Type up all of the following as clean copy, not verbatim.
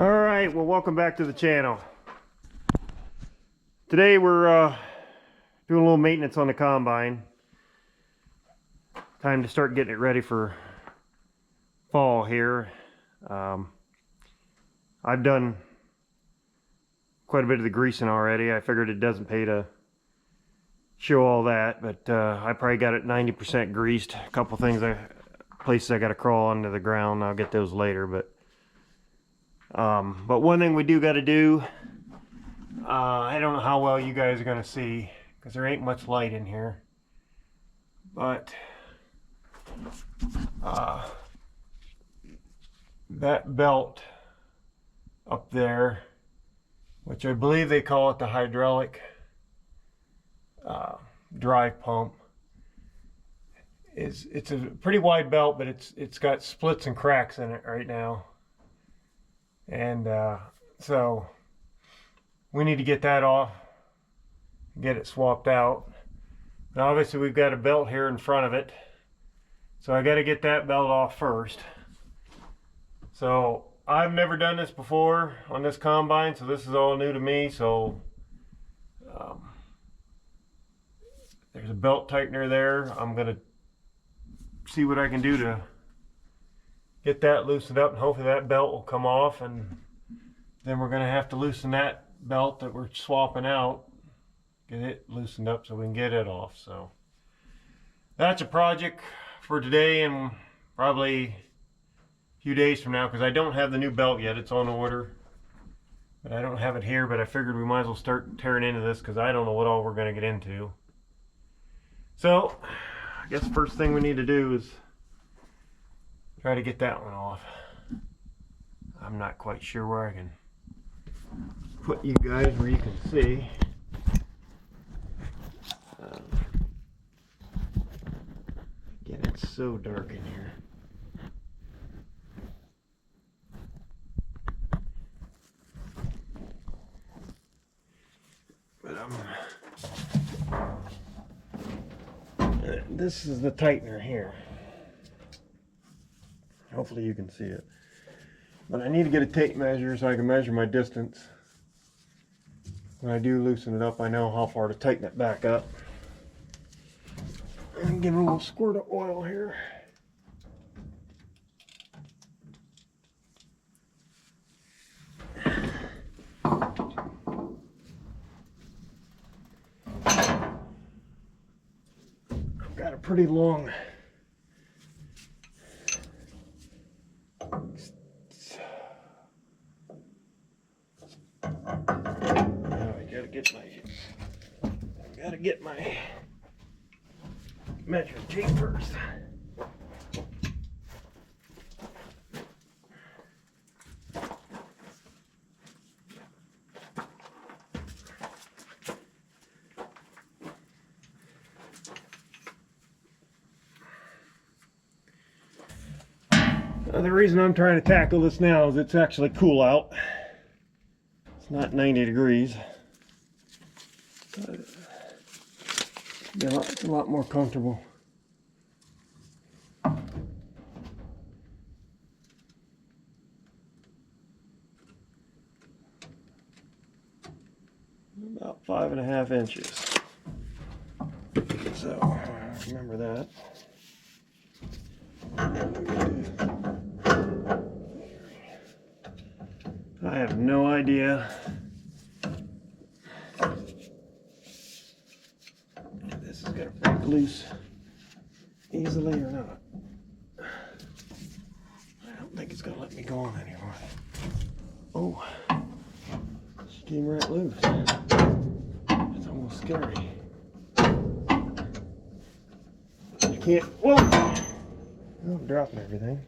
Alright, well, welcome back to the channel. Today we're doing a little maintenance on the combine. Time to start getting it ready for fall here. I've done quite a bit of the greasing already. I figured it doesn't pay to show all that, but I probably got it 90% greased. A couple things, places I got to crawl onto the ground. I'll get those later, but one thing we do got to do, I don't know how well you guys are going to see because there ain't much light in here, but that belt up there, which I believe they call it the hydraulic drive pump, it's a pretty wide belt, but it's got splits and cracks in it right now, and so we need to get that off, get it swapped out. Now obviously we've got a belt here in front of it, so I got to get that belt off first. So I've never done this before on this combine, so this is all new to me. So there's a belt tightener there. I'm gonna see what I can do to get that loosened up, and hopefully that belt will come off, and then we're gonna have to loosen that belt that we're swapping out, get it loosened up so we can get it off. So that's a project for today and probably a few days from now, because I don't have the new belt yet. It's on order, but I don't have it here. But I figured we might as well start tearing into this because I don't know what all we're going to get into. So I guess the first thing we need to do is try to get that one off. I'm not quite sure where I can put you guys where you can see. Again, it's so dark in here. But this is the tightener here. Hopefully you can see it. But I need to get a tape measure so I can measure my distance. When I do loosen it up, I know how far to tighten it back up. And give it a little squirt of oil here. I've got a pretty long get my measuring tape first. The reason I'm trying to tackle this now is it's actually cool out. It's not 90 degrees. It's a lot more comfortable. About 5.5 inches. So remember that. I have no idea if this is going to break loose easily or not. I don't think it's going to let me go on anymore. Oh, she came right loose. It's almost scary. You can't, whoa! Oh, I'm dropping everything.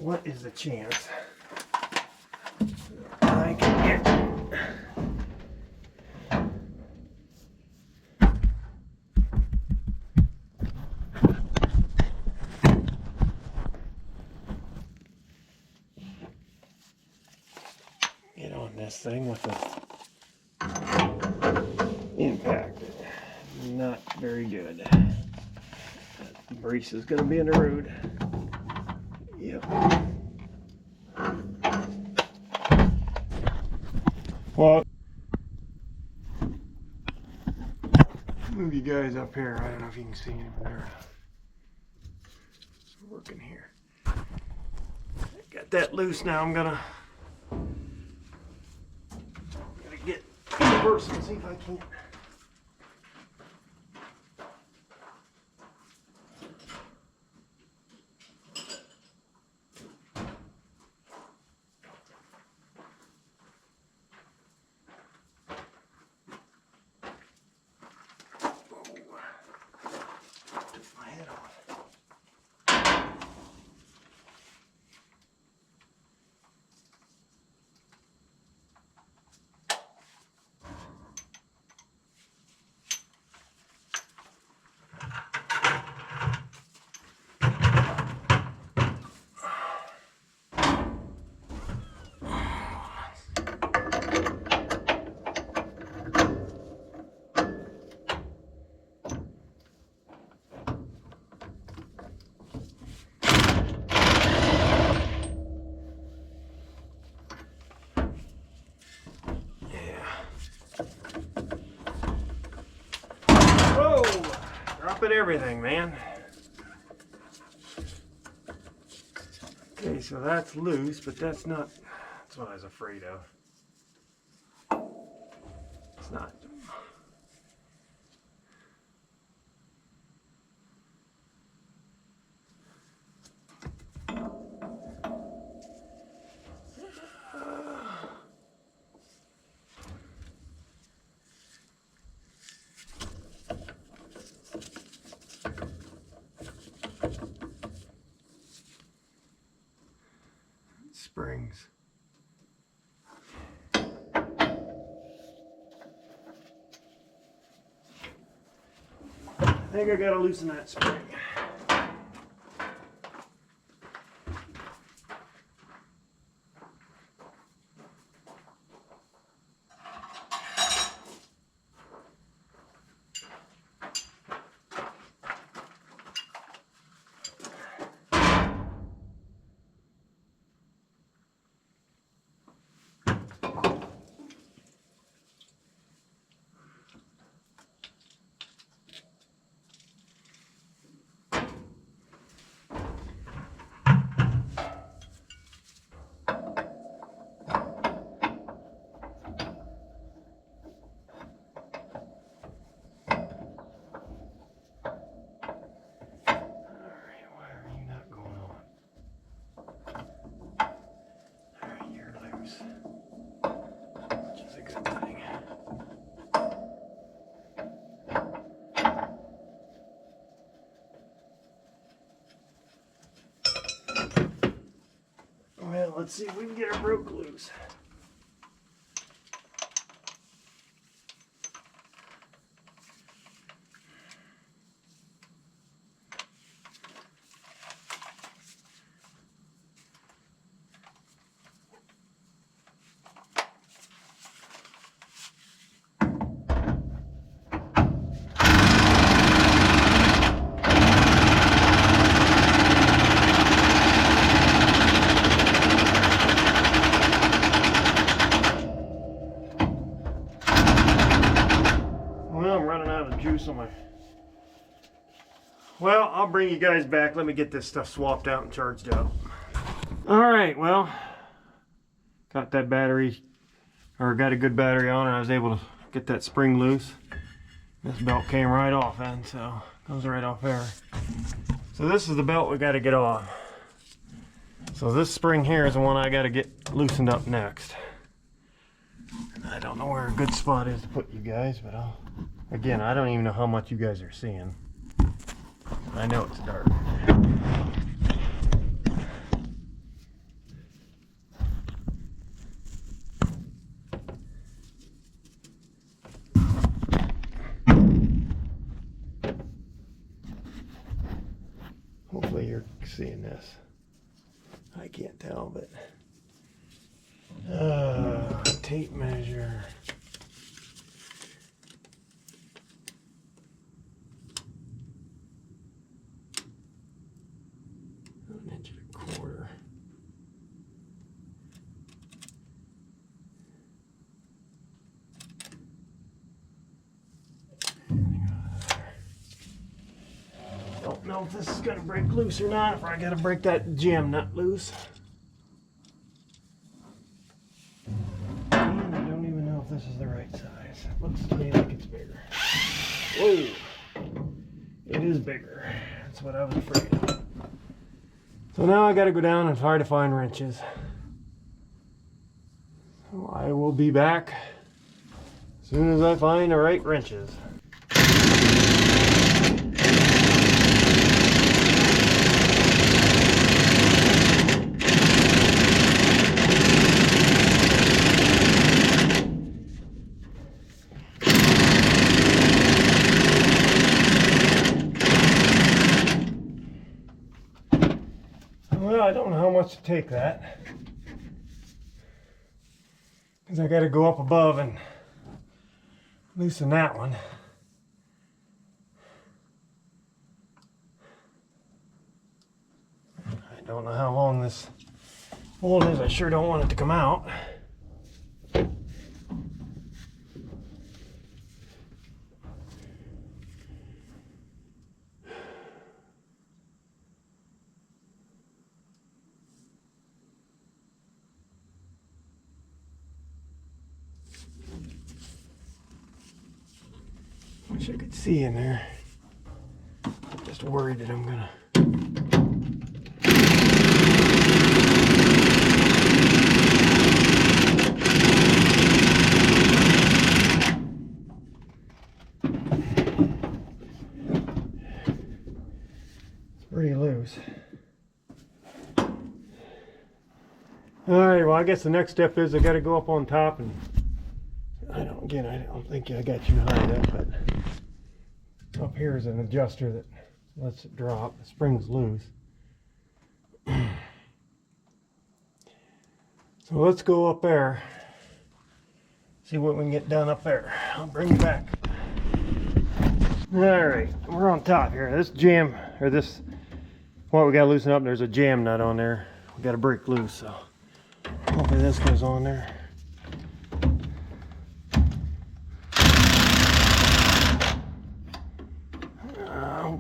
What is the chance I can get on this thing with the impact? not very good. That brace is going to be in the road. Yep. Well, move you guys up here. I don't know if you can see anything there. It's working here. Got that loose now. I'm gonna get reverse and see if I can. Dropping everything, man. Okay, so that's loose, but that's not, that's what I was afraid of. It's not. Springs. I think I gotta loosen that spring. Well, let's see if we can get her broke loose. Well, I'll bring you guys back. Let me get this stuff swapped out and charged up. All right, well, got that battery, or got a good battery on it. I was able to get that spring loose. This belt came right off, and so goes right off there. So this is the belt we got to get off. So this spring here is the one I got to get loosened up next. I don't know where a good spot is to put you guys, but again, I don't even know how much you guys are seeing. I know it's dark. Hopefully you're seeing this. I can't tell, but tape measure. know if this is gonna break loose or not, or I gotta break that jam nut loose. And I don't even know if this is the right size. It looks to me like it's bigger. Whoa! It is bigger. That's what I was afraid of. So now I gotta go down and try to find wrenches. So I will be back as soon as I find the right wrenches. Well, I don't know how much to take that, because I got to go up above and loosen that one. I don't know how long this bolt is. I sure don't want it to come out. Wish I could see in there. I'm just worried that I'm gonna. It's pretty loose. Alright, well, I guess the next step is I gotta go up on top and I don't think I got you high enough, but up here is an adjuster that lets it drop. The spring's loose. So let's go up there, see what we can get done up there. I'll bring you back. Alright, we're on top here. This jam, or this, what we gotta loosen up, there's a jam nut on there. We gotta break loose, so hopefully this goes on there.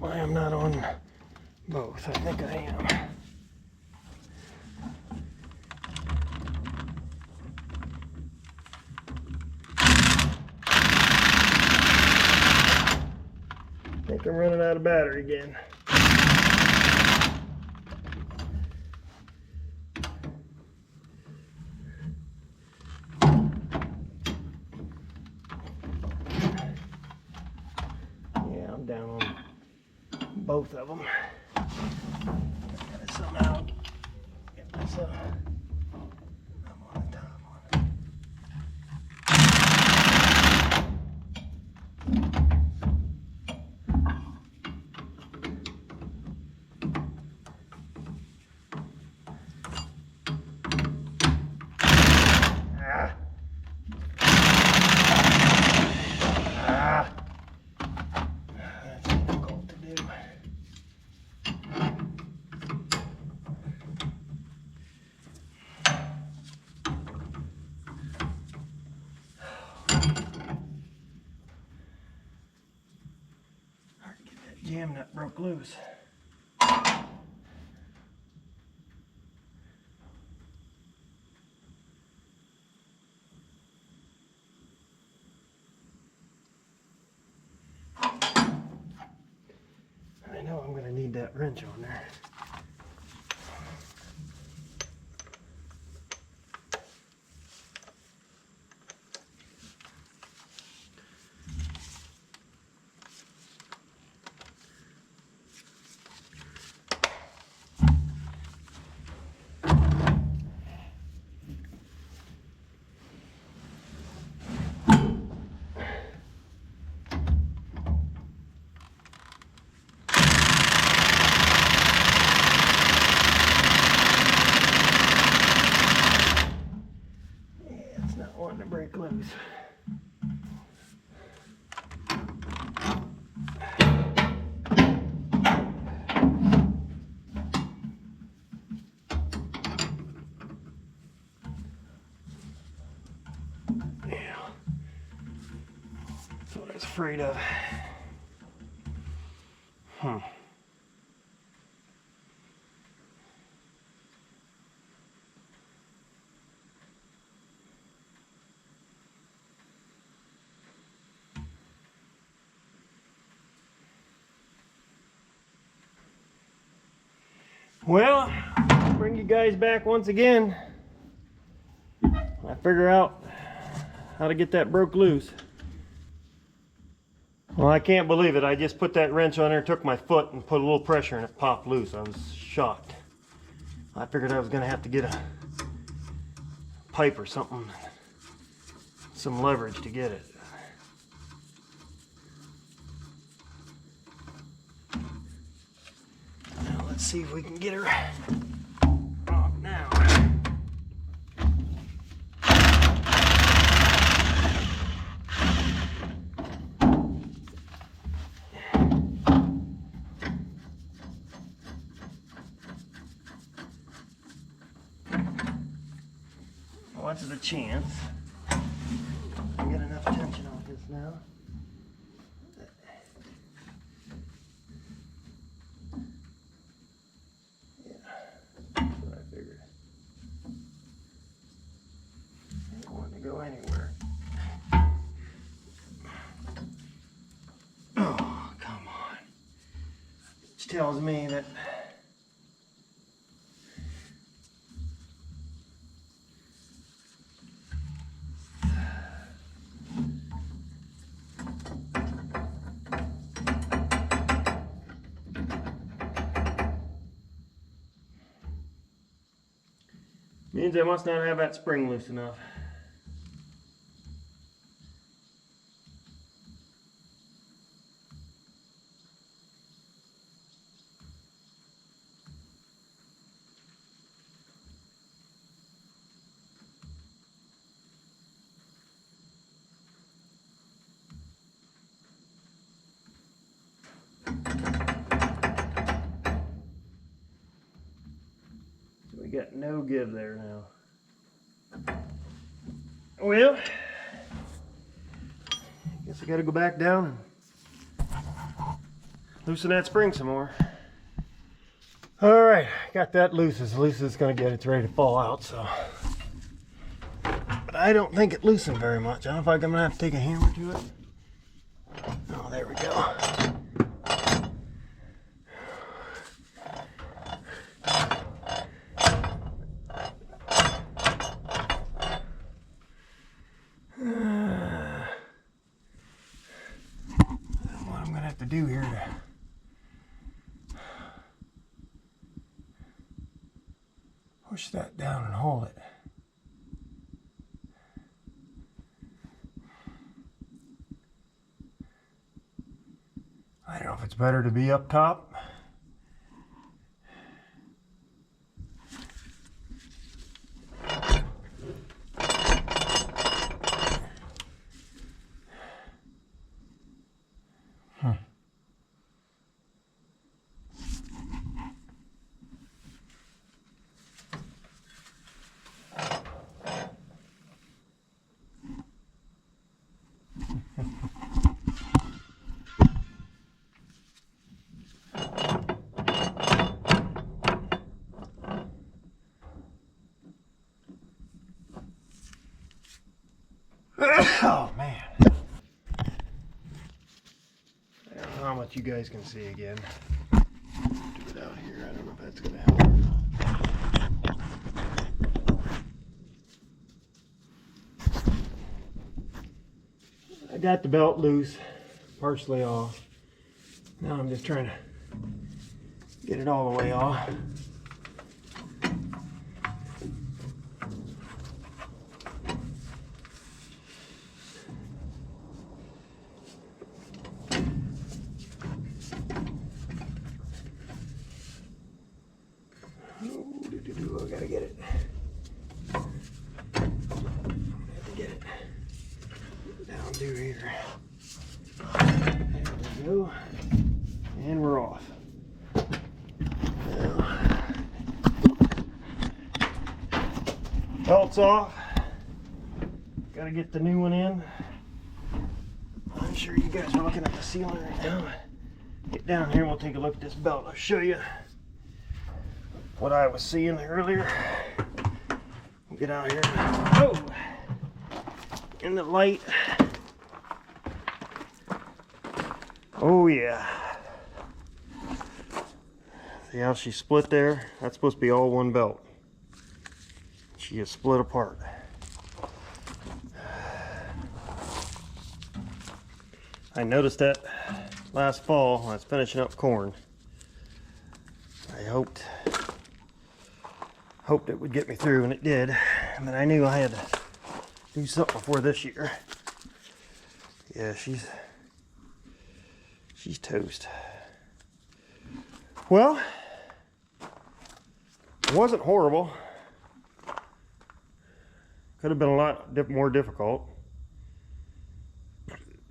I am not on both. I think I am. I think I'm running out of battery again. Yeah, I'm down on both of them. I gotta somehow get this up. I'm on the top one. That's difficult to do. Hard to get that jam nut broke loose. I know I'm going to need that wrench on there. Wanting to break loose. Yeah. That's what I was afraid of. Well, bring you guys back once again. I figure out how to get that broke loose. Well, I can't believe it. I just put that wrench on there, took my foot and put a little pressure and it popped loose. I was shocked. I figured I was gonna have to get a pipe or something, some leverage to get it. Now let's see if we can get her off now. What's the chance I get enough tension on this now? Yeah, that's what I figured. I don't want to go anywhere. Oh, come on. Which tells me that means I must not have that spring loose enough. We got no give there now. Well, guess I gotta go back down and loosen that spring some more. Alright, got that loose as it's gonna get. It's ready to fall out, so. But I don't think it loosened very much. I don't know if I'm gonna have to take a hammer to it. Oh, there we go. To do here to push that down and hold it. I don't know if it's better to be up top. Oh man. I don't know how much you guys can see again. Do it out here. I don't know if that's gonna help or not. I got the belt loose, partially off. Now I'm just trying to get it all the way off. I gotta get it. I have to get it down through here. There we go. And we're off. Now, belt's off. Gotta get the new one in. I'm sure you guys are looking at the ceiling right now. Get down here and we'll take a look at this belt. I'll show you what I was seeing earlier. We'll get out here. Oh! In the light. Oh yeah. See how she split there? That's supposed to be all one belt. She is split apart. I noticed that last fall when I was finishing up corn. I hoped it would get me through, and it did. But I knew I had to do something before this year. Yeah, she's toast. Well, it wasn't horrible. Could have been a lot more difficult.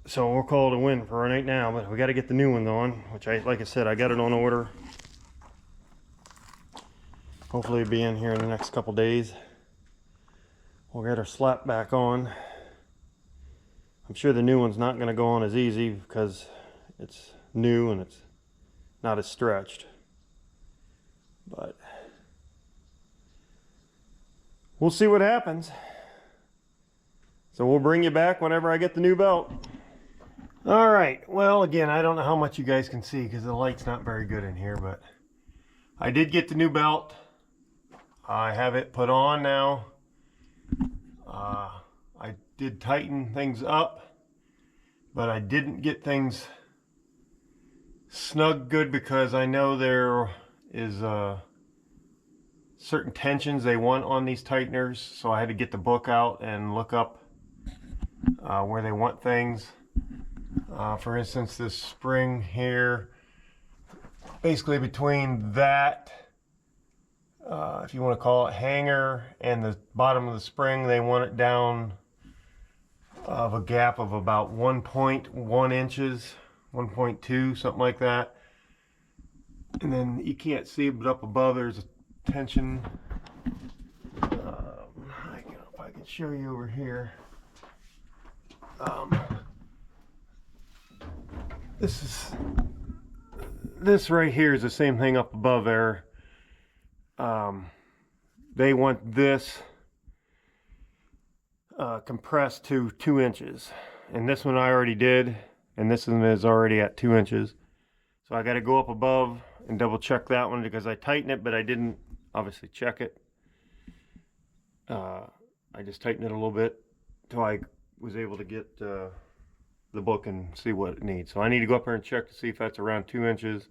So we'll call it a win for right now, but we got to get the new ones on, which like I said, I got it on order. Hopefully it'll be in here in the next couple days. We'll get her slapped back on. I'm sure the new one's not going to go on as easy because it's new and it's not as stretched. But we'll see what happens. So we'll bring you back whenever I get the new belt. All right, well, again, I don't know how much you guys can see because the light's not very good in here, but I did get the new belt. I have it put on now. I did tighten things up, but I didn't get things snug good because I know there is certain tensions they want on these tighteners, so I had to get the book out and look up where they want things. For instance, this spring here, basically between that, if you want to call it hanger, and the bottom of the spring, they want it down of a gap of about 1.1 inches, 1.2, something like that. And then you can't see it, but up above there's a tension. I don't know if I can show you over here. This right here is the same thing up above there. They want this compressed to 2 inches, and this one I already did, and this one is already at 2 inches. So I got to go up above and double check that one because I tightened it, but I didn't obviously check it. I just tightened it a little bit until I was able to get the book and see what it needs. So I need to go up there and check to see if that's around 2 inches,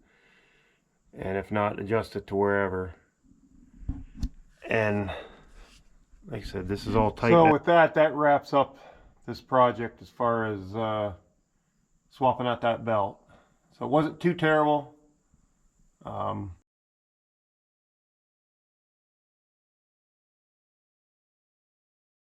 and if not, adjust it to wherever. And like I said, this is all tight. So with that wraps up this project as far as swapping out that belt. So it wasn't too terrible.